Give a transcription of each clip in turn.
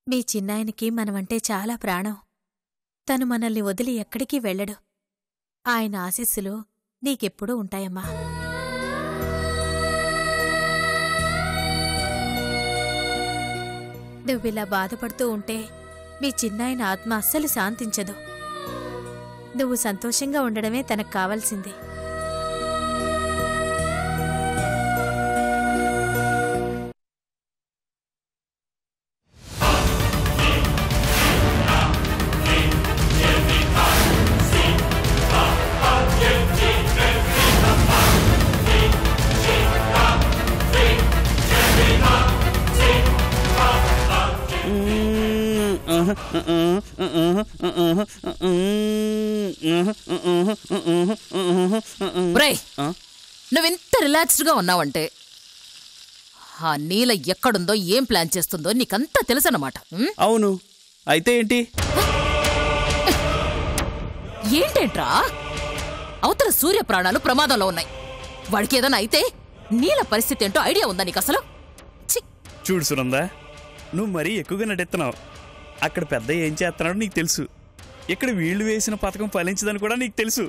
మీ చిన్నాయనకి మనమంటే చాలా ప్రాణం. తను మనల్ని వదిలి ఎక్కడికి వెళ్ళడు. ఆయన ఆశీస్సులు నీకెప్పుడూ ఉంటాయమ్మా. నువ్విలా బాధపడుతూ ఉంటే మీ చిన్నాయన ఆత్మ అస్సలు శాంతించదు. నువ్వు సంతోషంగా ఉండడమే తనకు కావాల్సింది. నువ్వెంత రిలాక్స్డ్గా ఉన్నావంటే ఆ నీల ఎక్కడుందో ఏం ప్లాన్ చేస్తుందో నీకంతా తెలుసన్నమాట. అవును, అయితే ఏంటి? ఏంటేంట్రా? అవతల సూర్య ప్రాణాలు ప్రమాదంలో ఉన్నాయి. వాడికి ఏదైనా అయితే నీల పరిస్థితి ఏంటో ఐడియా ఉందా నీకు అసలు? చూడు సునందా, నువ్వు మరీ ఎక్కువగా నటిస్తున్నావు. అక్కడ పెద్ద ఏం చేస్తున్నాడో నీకు తెలుసు. ఇక్కడ వీళ్లు వేసిన పథకం ఫలించదని కూడా నీకు తెలుసు.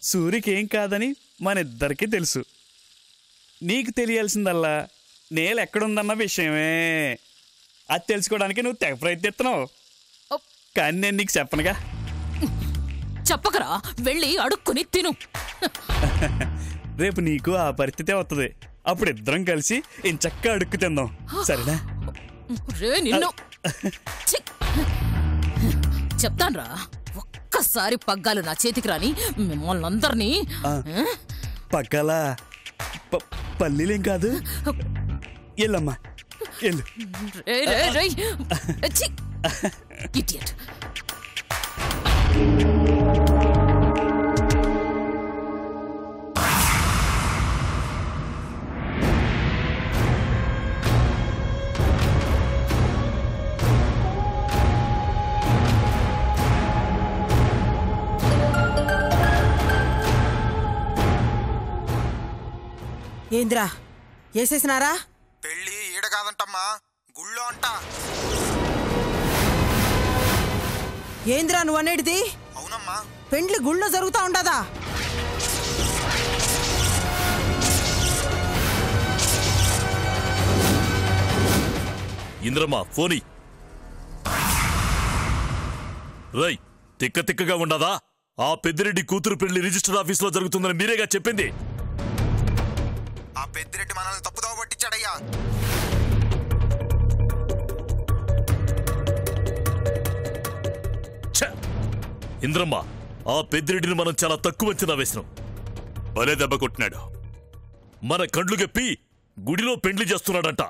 సూర్యకి ఏం కాదని మన ఇద్దరికీ తెలుసు. నీకు తెలియాల్సిందల్లా నేల ఎక్కడుందన్న విషయమే. అది తెలుసుకోవడానికి నువ్వు తెగ ప్రయత్నిస్తున్నావు. కానీ నేను నీకు చెప్పనుగా. చెప్పకరా, వెళ్ళి అడుక్కుని తిను. రేపు నీకు ఆ పరిస్థితే వస్తుంది. అప్పుడు ఇద్దరం కలిసి ఇంచక్కా అడుక్కు తిందాం, సరేనా? చెప్తాన్రా, ఒక్కసారి పగ్గాలు నా చేతికి రాని మిమ్మల్ని అందరినీ. పగ్గాలా? పల్లీలేం కాదు, ఎల్లమ్మా ఎల్లు. ఇడియట్. ఏంద్రా వేసేసినారా? పెళ్ళి ఈడ కాదంటమ్మా, గుళ్ళో అంట. ఏంద్రా నువ్వు అనేటిది? అవునమ్మా, పెండ్లి గుళ్ళో జరుగుతా ఉండదా? ఇంద్రమ్మా ఫోని. రై, తిక్క తిక్కగా ఉండదా? ఆ పెద్దిరెడ్డి కూతురు పెళ్లి రిజిస్టర్ ఆఫీసులో జరుగుతుందని మీరేగా చెప్పింది. ఆ పెద్దిరెడ్డి మనల్ని తప్పుదోవ పట్టించాడయ్యా. ఇంద్రమ్మ, ఆ పెద్దిరెడ్డిని మనం చాలా తక్కువ అంచనా వేసినాం. భలే దెబ్బ కొట్టినాడు. మన కండ్లు గప్పి గుడిలో పెండ్లి చేస్తున్నాడంట.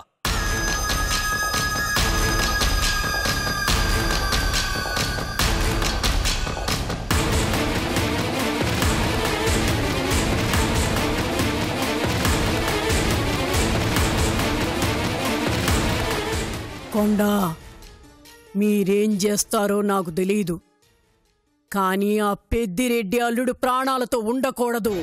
కొండా, మీరేం చేస్తారో నాకు తెలీదు, కానీ ఆ పెద్దిరెడ్డి అల్లుడు ప్రాణాలతో ఉండకూడదు.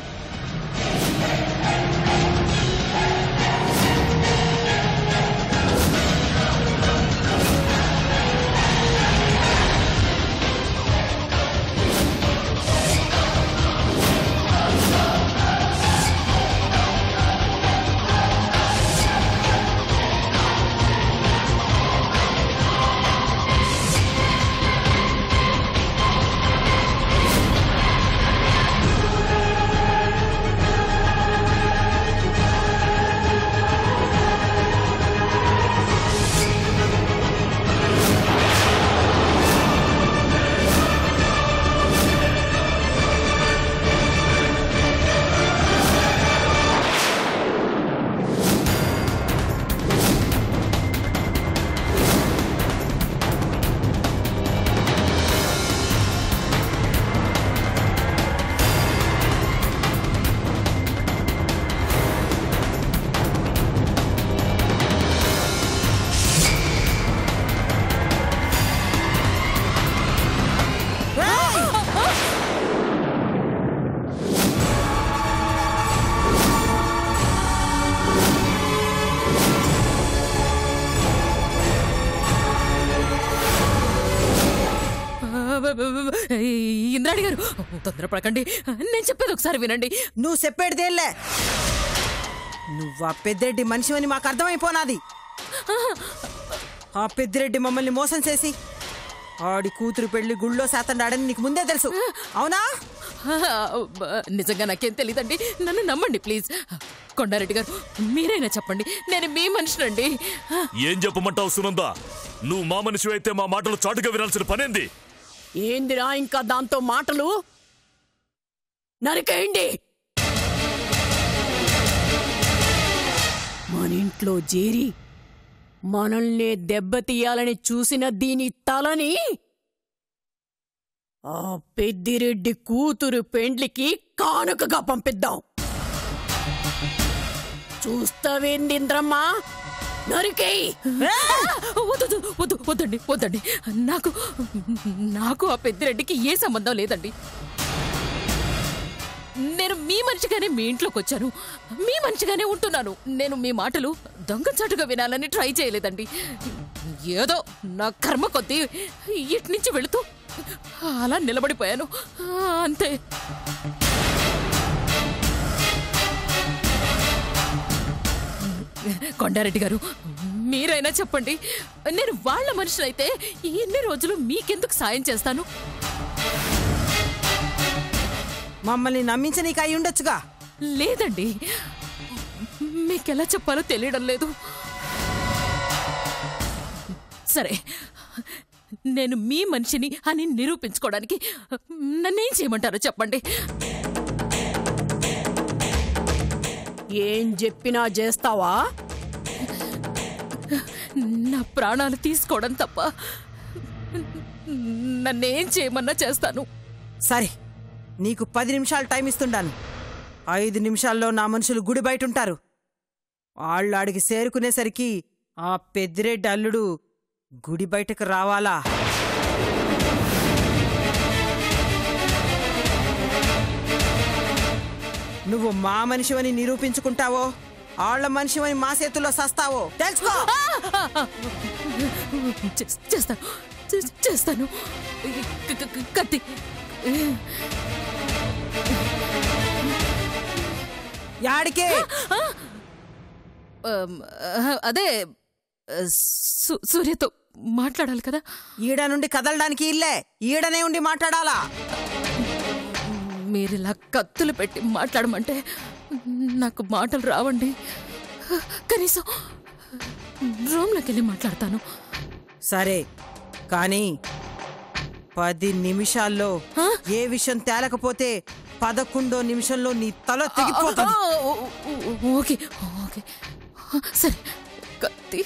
ఇంద్రాణి గారు తొందరపడకండి, నేను చెప్పేది ఒకసారి వినండి. నువ్వు చెప్పేటిదేలే. నువ్వు ఆ పెద్దిరెడ్డి మనిషివని మాకు అర్థమైపోనాది. ఆ పెద్దిరెడ్డి మమ్మల్ని మోసం చేసి ఆడి కూతురు పెళ్లి గుళ్ళో శాతండాడని నీకు ముందే తెలుసు, అవునా? నిజంగా నాకేం తెలీదండి, నన్ను నమ్మండి ప్లీజ్. కొండారెడ్డి గారు మీరైనా చెప్పండి, నేను మీ మనిషినండి. ఏం చెప్పమంటావు సునంద? నువ్వు మా మనిషి అయితే మా మాటలు చాటుగా వినాల్సిన పనేంది? ఏందిరా ఇంకా దాంతో మాటలు? నరికేయండి. మన ఇంట్లో చేరి మనల్ని దెబ్బతీయాలని చూసిన దీని తలని ఆ పెద్దిరెడ్డి కూతురు పెండ్లికి కానుకగా పంపిద్దాం. చూస్తావేంది ఇంద్రమ్మా? నరికేయ్. వద్దండి వద్దండి, నాకు ఆ పెద్దిరెడ్డికి ఏ సంబంధం లేదండి. నేను మీ మనిషిగానే మీ ఇంట్లోకి వచ్చాను, మీ మనిషిగానే ఉంటున్నాను. నేను మీ మాటలు దొంగచాటుగా వినాలని ట్రై చేయలేదండి. ఏదో నా కర్మ కొద్దీ ఇటు నుంచి వెళుతూ అలా నిలబడిపోయాను, అంతే. కొండారెడ్డి గారు మీరైనా చెప్పండి, నేను వాళ్ళ మనిషినైతే ఎన్ని రోజులు మీకెందుకు సాయం చేస్తాను? మమ్మల్ని నమ్మించి నీకు అయి ఉండొచ్చుగా. లేదండి, మీకెలా చెప్పాలో తెలియడం లేదు. సరే, నేను మీ మనిషిని అని నిరూపించుకోవడానికి నన్నేం చేయమంటారో చెప్పండి. ఏం చెప్పినా చేస్తావా? నా ప్రాణాలు తీసుకోవడం తప్ప నన్నేం చేయమన్నా చేస్తాను. సరే, నీకు 10 నిమిషాలు టైం ఇస్తుండాను. 5 నిమిషాల్లో నా మనుషులు గుడి బయట ఉంటారు. వాళ్ళు ఆడికి చేరుకునేసరికి ఆ పెద్దిరెడ్డి అల్లుడు గుడి బయటకు రావాలా? నువ్వు మా మనిషివని నిరూపించుకుంటావో, ఆళ్ల మనిషివని మా చేతుల్లో సస్తావో తెలుసుకో. చేస్తాను. కత్తి. యాడికే? అదే సూర్యతో మాట్లాడాలి కదా. ఈడ నుండి కదలడానికి ఇల్లే, ఈడనే ఉండి మాట్లాడాలా? మీరిలా కత్తులు పెట్టి మాట్లాడమంటే నాకు మాటలు రావండి. కనీసం రూమ్లోకి వెళ్ళి మాట్లాడతాను. సరే, కానీ 10 నిమిషాల్లో ఏ విషయం తేలకపోతే 11వ నిమిషంలో నీ తల తెగిపోతుంది. ఓకే ఓకే, సరే. కత్తి.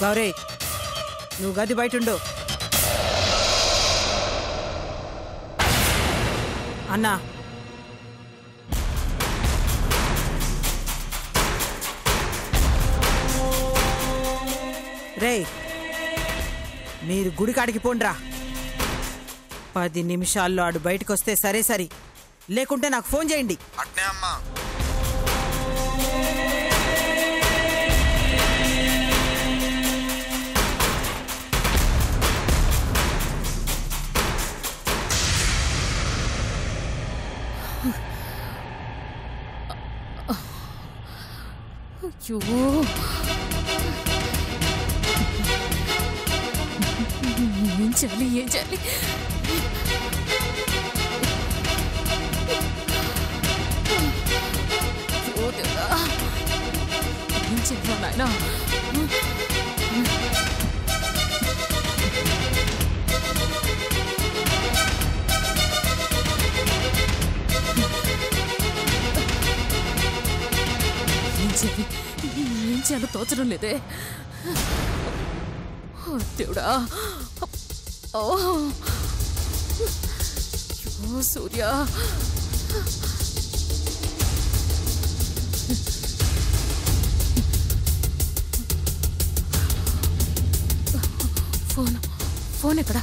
గౌరీ, నువ్వు గది బయటుండు. అన్నా, రే, మీరు గుడికాడికి పోండ్రా. 10 నిమిషాల్లో ఆడు బయటకు వస్తే సరే సరి, లేకుంటే నాకు ఫోన్ చేయండి. అట్నే అమ్మా. అయ్యో, ఏం చేయాలి ఏం చేయాలి? అయ్యో దేవుడా, ఏం చేయాలి నాయనా? ఏం చేయాలో తోచడం లేదే. దేవుడా, ఓ సూర్య, ఫోన్ ఎక్కడా?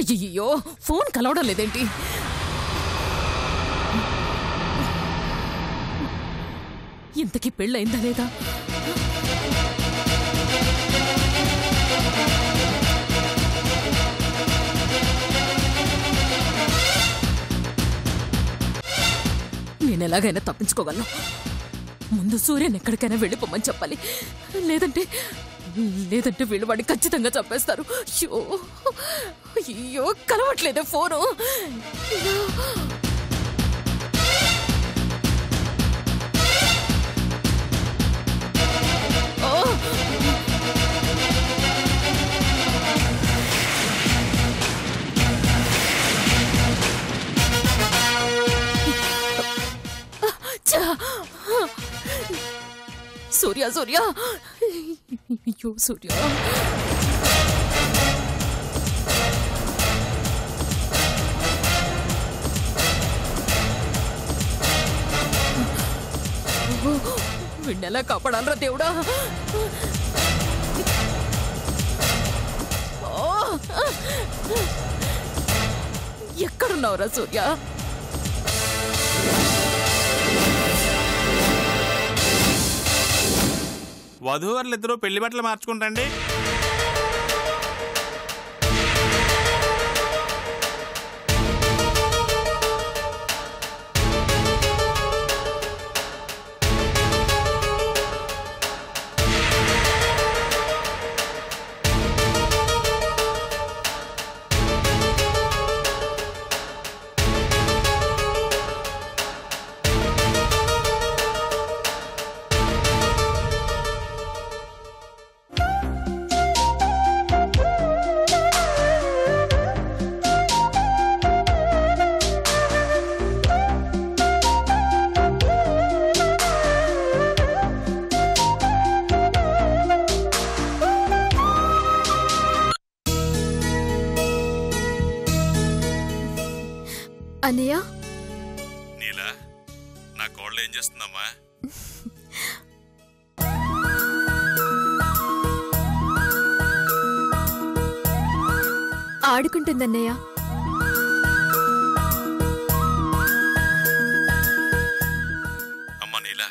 అయ్యయ్యో, ఫోన్ కలవడం లేదేంటి? ఇంతకీ పెళ్ళయిందా లేదా? నేను ఎలాగైనా తప్పించుకోగలను. ముందు సూర్యని ఎక్కడికైనా వెళ్ళిపోమని చెప్పాలి. లేదంటే వీళ్ళు వాడిని ఖచ్చితంగా చంపేస్తారు. అయ్యో, కలవట్లేదే ఫోను. సూర్య, సూర్య, అయ్యో సూర్య. వీణ్ణెలా కాపాడాలరా దేవుడా? ఎక్కడున్నావురా సూర్య? వధూవరులిద్దరూ పెళ్లి బట్టలు మార్చుకుంటండి. అన్నయ్య, నీలా నా కోళ్ళు ఏం చేస్తుందమ్మా? ఆడుకుంటుందన్నయ్య. అమ్మా నీలా,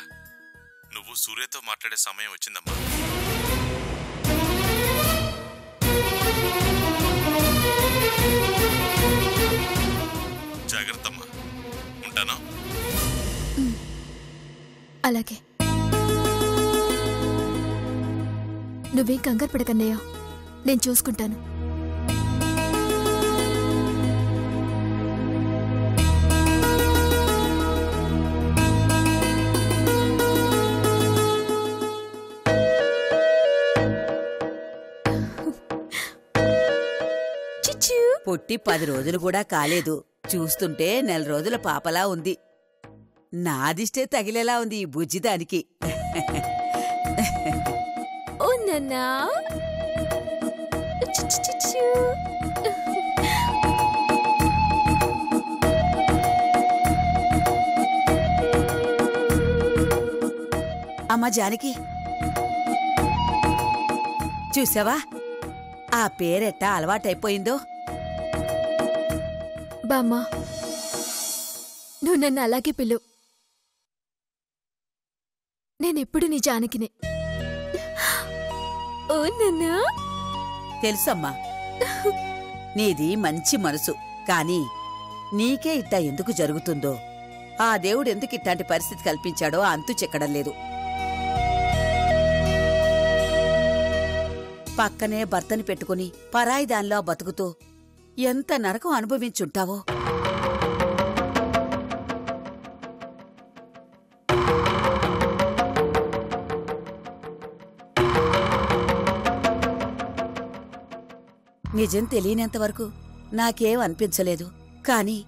నువ్వు సూర్యతో మాట్లాడే సమయం వచ్చిందమ్మా. జాగ్రత్తమ్మా, ఉంటాను. అలాగే. నువ్వేం కంగారు పడకన్నయ్య, నేను చూసుకుంటాను. పుట్టి 10 రోజులు కూడా కాలేదు. చూస్తుంటే 4 రోజుల పాపలా ఉంది. నాదిష్టే తగిలేలా ఉంది ఈ బుజ్జిదానికి. ఓ నాన్నా, అమ్మా జానకి, చూసావా ఆ పేరెట్టా అలవాటైపోయిందో? బామ్మా, నువ్వు నన్ను అలాగే పిలు. నేనెప్పుడు నీ జానకినే. ఓ నాన్నా. తెలుసమ్మా, నీది మంచి మనసు. కాని నీకే ఇట్టా ఎందుకు జరుగుతుందో, ఆ దేవుడు ఎందుకు ఇట్లాంటి పరిస్థితి కల్పించాడో అంతు చెక్కడం లేదు. పక్కనే భర్తని పెట్టుకుని పరాయి దానిలో బతుకుతూ ఎంత నరకం అనుభవించుంటావో. నిజం తెలియనంతవరకు నాకేం అనిపించలేదు. కాని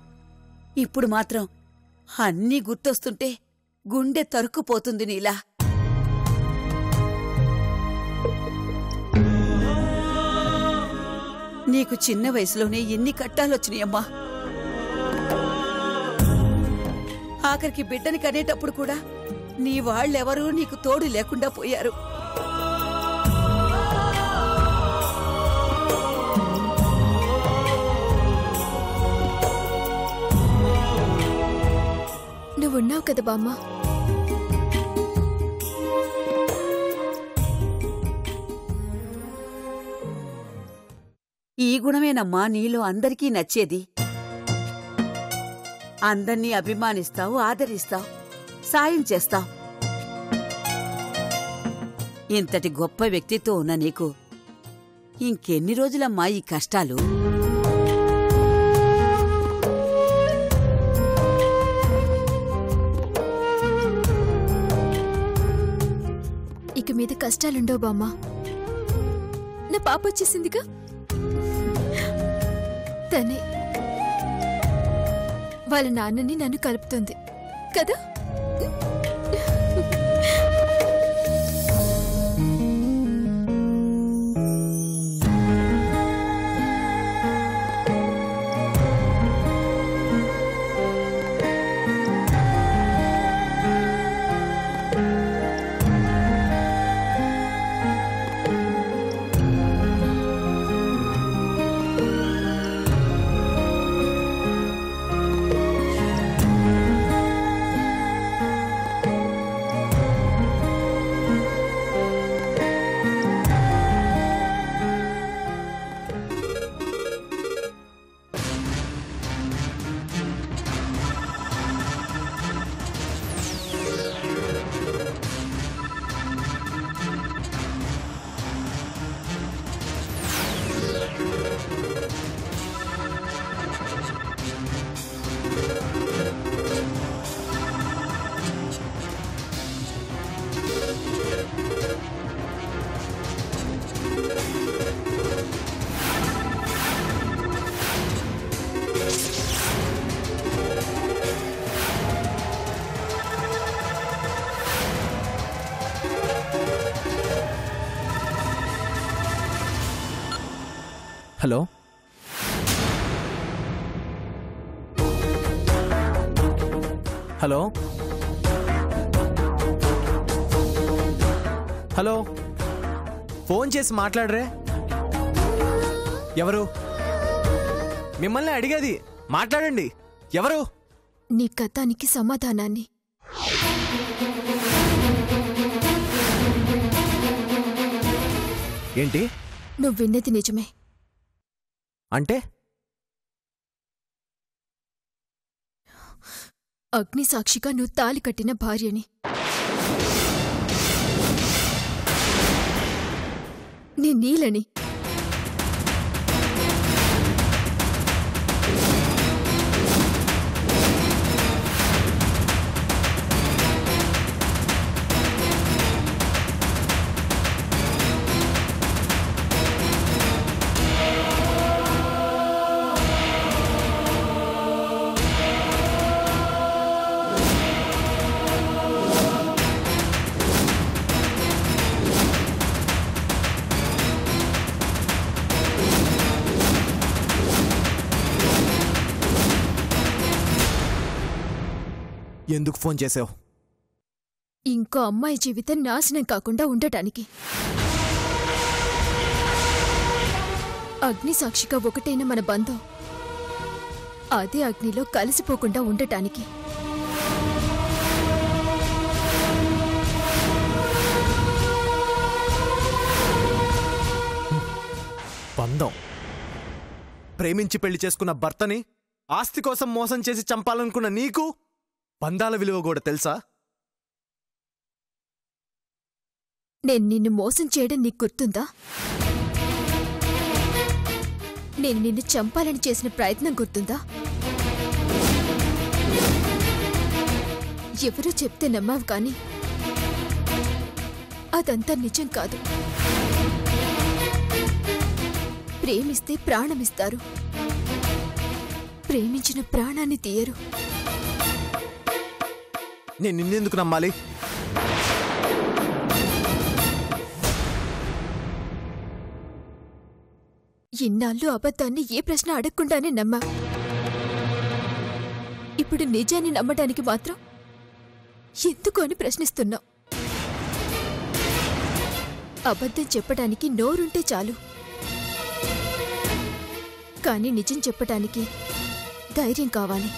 ఇప్పుడు మాత్రం అన్నీ గుర్తొస్తుంటే గుండె తరుక్కుపోతుంది నీలా. నీకు చిన్న వయసులోనే ఎన్ని కట్టాలొచ్చినాయమ్మా. ఆఖరికి బిడ్డని కనేటప్పుడు కూడా నీ వాళ్ళెవరూ నీకు తోడు లేకుండా పోయారు. అన్నావు కదా బామ్మ. ఈ గుణమేనమ్మా నీలో అందరికీ నచ్చేది. అందర్నీ అభిమానిస్తావు, ఆదరిస్తావు, సాయం చేస్తావు. ఇంతటి గొప్ప వ్యక్తిత్వం ఉన్న నీకు ఇంకెన్ని రోజులమ్మా ఈ కష్టాలు? ఇక మీద కష్టాలుండవు బామ్మ. నా పాప వచ్చేసిందిగా, తనే వాళ్ళ నాన్నని నన్ను కలుపుతుంది కదా. హలో, హలో, హలో, ఫోన్ చేసి మాట్లాడరే. ఎవరు? మిమ్మల్ని అడిగేది, మాట్లాడండి. ఎవరు? నీ కథానికి సమాధానాన్ని. ఏంటి? నువ్వు విన్నది నిజమే. అంటే? అగ్ని సాక్షిగా నువ్వు తాలి కట్టిన భార్యని. నీ నీలని. ఎందుకు ఫోన్ చేసావు? ఇంకో అమ్మాయి జీవితం నాశనం కాకుండా ఉండటానికి. అగ్ని సాక్షిగా ఒకటైన మన బంధం అదే అగ్నిలో కలిసిపోకుండా ఉండటానికి. బంధం? ప్రేమించి పెళ్లి చేసుకున్న భర్తని ఆస్తి కోసం మోసం చేసి చంపాలనుకున్న నీకు బంధాల విలువ కూడా తెలుసా? నేను నిన్ను మోసం చేయడం నీకు గుర్తుందా? నేను నిన్ను చంపాలని చేసిన ప్రయత్నం గుర్తుందా? ఎవరో చెప్తే నమ్మావు కానీ అదంతా నిజం కాదు. ప్రేమిస్తే ప్రాణమిస్తారు, ప్రేమించిన ప్రాణాన్ని తీయరు. నేను నిన్నెందుకు నమ్మాలి? ఇన్నాళ్ళు అబద్ధాన్ని ఏ ప్రశ్న అడగకుండానే నమ్మా. ఇప్పుడు నిజాన్ని నమ్మడానికి మాత్రం ఎందుకు అని ప్రశ్నిస్తున్నావు. అబద్ధం చెప్పడానికి నోరుంటే చాలు, కానీ నిజం చెప్పటానికి ధైర్యం కావాలి.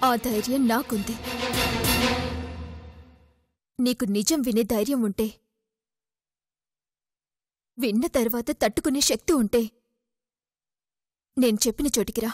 ఆ ధైర్యం నాకుంది. నీకు నిజం వినే ధైర్యం ఉంటే, విన్న తర్వాత తట్టుకునే శక్తి ఉంటే నేను చెప్పిన చోటికి రా.